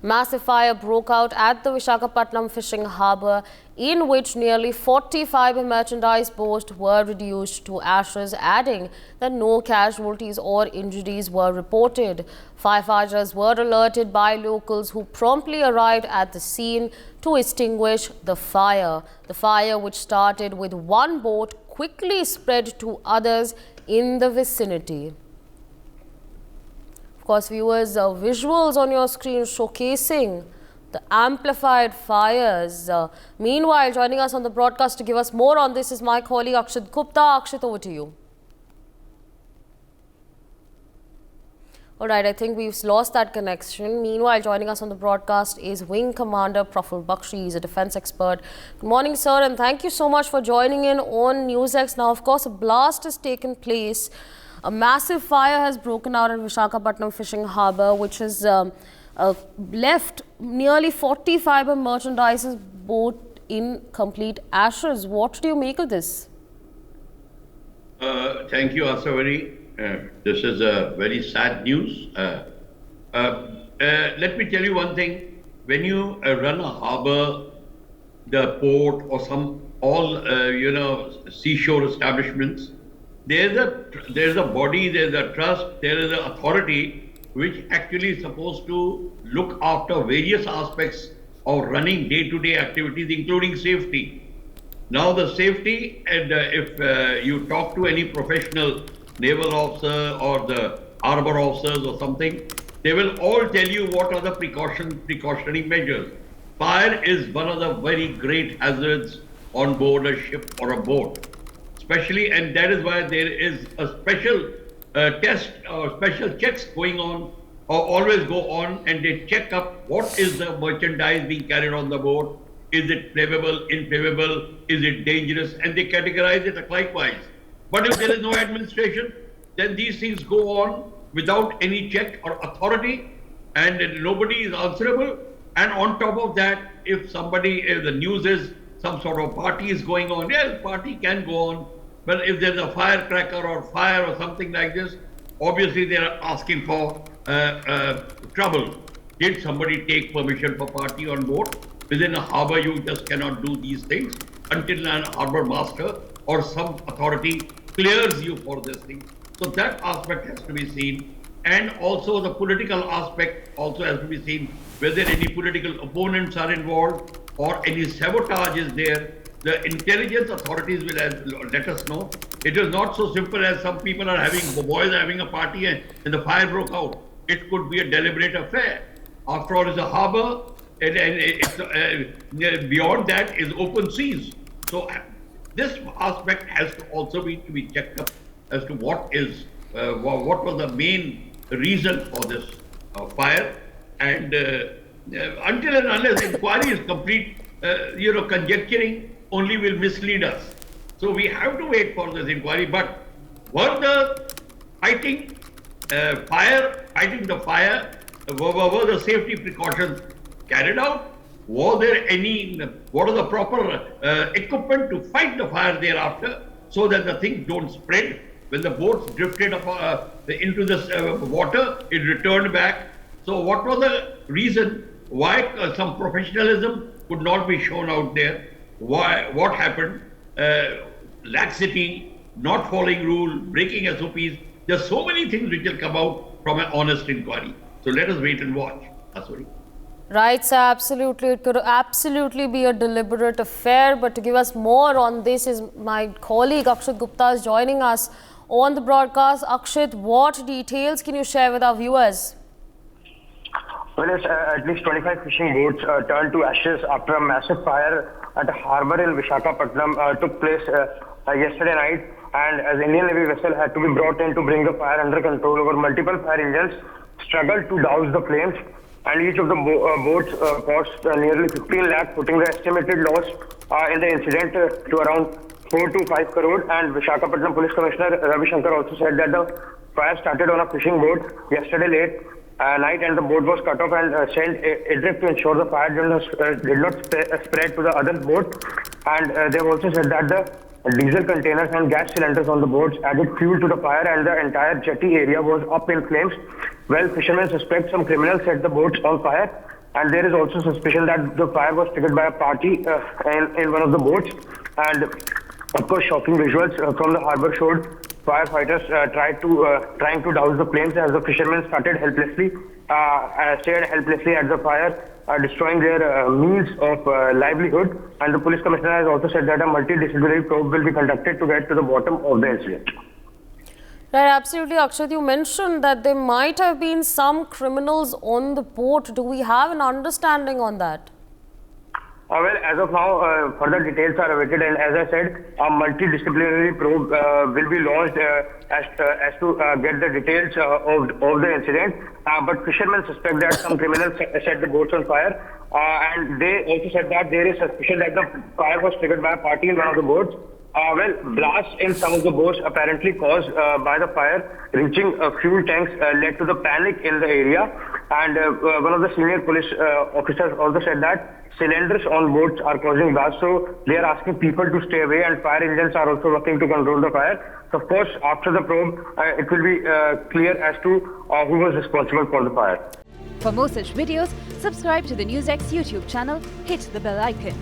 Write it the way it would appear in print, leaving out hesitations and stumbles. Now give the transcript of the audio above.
Massive fire broke out at the Visakhapatnam fishing harbour, in which nearly 40 fibre merchandise boats were reduced to ashes, adding that no casualties or injuries were reported. Firefighters were alerted by locals who promptly arrived at the scene to extinguish the fire. The fire, which started with one boat, quickly spread to others in the vicinity. Of course, viewers, visuals on your screen showcasing the amplified fires. Meanwhile, joining us on the broadcast to give us more on this is my colleague Akshit Gupta. Akshit, over to you. All right, I think we've lost that connection. Meanwhile, joining us on the broadcast is Wing Commander Praful Bakshi. He's a defense expert. Good morning, sir, and thank you so much for joining in on NewsX. Now, of course, a blast has taken place. A massive fire has broken out at Visakhapatnam fishing harbour, which has left nearly 40 fibre merchandise boat in complete ashes. What do you make of this? Thank you, Asawari. This is a very sad news. Let me tell you one thing. When you run a harbour, the port, or seashore establishments, there's a body, there's a trust, there is an authority which actually is supposed to look after various aspects of running day-to-day activities, including safety. Now the safety, and if you talk to any professional naval officer or the harbour officers or something, they will all tell you what are the precautionary measures. Fire is one of the very great hazards on board a ship or a boat. Especially, and that is why there is a special test or special checks going on, or always go on, and they check up what is the merchandise being carried on the boat. Is it flammable, inflammable, is it dangerous, and they categorize it likewise. But if there is no administration, then these things go on without any check or authority, and nobody is answerable. And on top of that, if the news is some sort of party is going on, yes, party can go on. But if there's a firecracker or fire or something like this, obviously they are asking for trouble. Did somebody take permission for party on board? Within a harbour, you just cannot do these things until an harbour master or some authority clears you for this thing. So that aspect has to be seen. And also the political aspect also has to be seen, whether any political opponents are involved or any sabotage is there. The intelligence authorities will let us know. It is not so simple as some people are boys are having a party and the fire broke out. It could be a deliberate affair. After all, it's a harbour, and beyond that is open seas. So this aspect has to also be checked up as to what was the main reason for this fire. And until and unless inquiry is complete, conjecturing only will mislead us. So we have to wait for this inquiry. But were the fighting the fire, were the safety precautions carried out? What are the proper equipment to fight the fire thereafter, so that the things don't spread? When the boats drifted into the water, it returned back. So what was the reason why some professionalism could not be shown out there? What happened? Laxity, not following rule, breaking SOPs. There's so many things which will come out from an honest inquiry. So let us wait and watch. Sorry. Right, sir, absolutely. It could absolutely be a deliberate affair. But to give us more on this is my colleague Akshit Gupta is joining us on the broadcast. Akshit, what details can you share with our viewers? Well, yes, at least 25 fishing boats turned to ashes after a massive fire at a harbour in Visakhapatnam took place yesterday night. And as Indian Navy vessel had to be brought in to bring the fire under control, over multiple fire engines struggled to douse the flames. And each of the boats cost nearly 15 lakh, putting the estimated loss in the incident to around 4 to 5 crore. And Visakhapatnam Police Commissioner Ravi Shankar also said that the fire started on a fishing boat yesterday late night, and the boat was cut off and sent adrift to ensure the fire did not spread to the other boat. And they have also said that the diesel containers and gas cylinders on the boats added fuel to the fire, and the entire jetty area was up in flames. Well, fishermen suspect some criminals set the boats on fire, and there is also suspicion that the fire was triggered by a party in one of the boats. And of course, shocking visuals from the harbour showed firefighters trying to douse the flames as the fishermen stared helplessly at the fire, destroying their means of livelihood. And the police commissioner has also said that a multidisciplinary probe will be conducted to get to the bottom of the incident. Right, absolutely, Akshat. You mentioned that there might have been some criminals on the boat. Do we have an understanding on that? Well, as of now, further details are awaited, and as I said, a multidisciplinary probe will be launched as to get the details of the incident. But fishermen suspect that some criminals set the boats on fire, and they also said that there is suspicion that the fire was triggered by a party in one of the boats. Blasts in some of the boats apparently caused by the fire reaching fuel tanks led to the panic in the area. And one of the senior police officers also said that cylinders on boats are causing blasts, so they are asking people to stay away, and fire engines are also working to control the fire. So of course, after the probe, it will be clear as to who was responsible for the fire. For more such videos, subscribe to the NewsX YouTube channel, hit the bell icon.